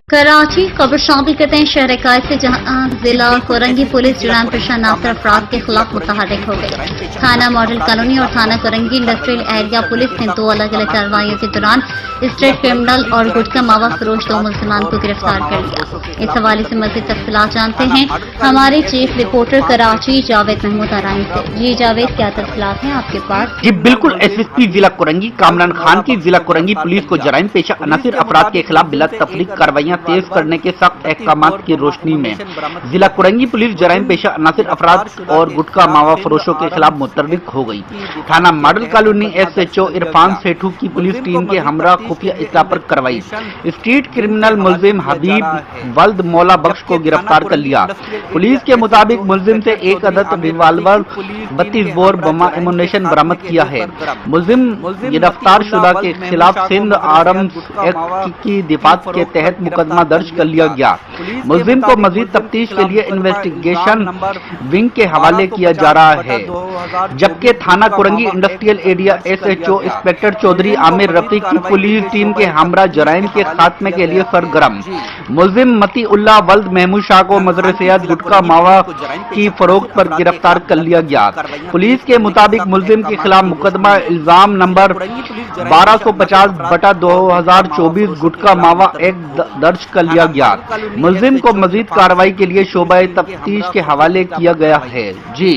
कराची खबर शामिल करते हैं शहर कायद से, जहां जिला कोरंगी पुलिस जुराम पेशा नासर अफराद के खिलाफ मुतहर्रिक हो गई। थाना मॉडल कॉलोनी और थाना कोरंगी इंडस्ट्रियल एरिया पुलिस ने दो अलग अलग कार्रवाइयों के दौरान स्ट्रीट क्रिमिनल और गुटखा मावा फरोश दो मुलजमान को गिरफ्तार कर लिया। इस हवाले से मज़ीद तफसीलात जानते हैं हमारे चीफ रिपोर्टर कराची जावेद महमूद आराई से। जी जावेद, क्या तफसीलात हैं आपके पास? जी बिल्कुल, एसएसपी जिला कोरंगी कामरान खान की जिला कोरंगी पुलिस को जराइम पेशा अनासिर अफराद के खिलाफ बिला तफरीक कार्रवाइयां तेज करने के सख्त अहकाम की रोशनी में जिला कोरंगी पुलिस जराइम पेशा अनासिर अफराद और गुटखा मावा फरोशों के खिलाफ मुतहर्रिक हो गई। थाना model colony SHO Irfan Sethu की पुलिस टीम के हमरा खुफिया इत्तला पर कार्रवाई स्ट्रीट क्रिमिनल मुलजिम हबीब वल्द मौला बख्श को गिरफ्तार कर लिया। पुलिस के मुताबिक मुलजिम से एक अदद रिवाल्वर 32 बोर बमा एमुनेशन बरामद किया है। मुलजिम गिरफ्तार शुदा के खिलाफ सिंध आर्म्स एक्ट की दिफात के तहत मुकदमा दर्ज कर लिया गया। मुलजिम को मजीद तफ्तीश के लिए इन्वेस्टिगेशन विंग के हवाले किया जा रहा है, जबकि थाना Korangi industrial area SHO inspector Chaudhry Aamir Rafiq की पुलिस टीम के हमरा जराइम के खात्मे के लिए सरगर्म। मुलजिम मती उल्लाह वल्द महमूद शाह को मजरसियात गुटखा मावा की फरोख्त पर गिरफ्तार कर लिया गया। पुलिस के मुताबिक मुलजिम के खिलाफ मुकदमा इल्जाम नंबर 1250/2024 गुटखा मावा एक्ट दर्ज कर लिया गया। मुलजिम को मजीद कार्रवाई के लिए शोबा तफ्तीश के हवाले किया गया है। जी।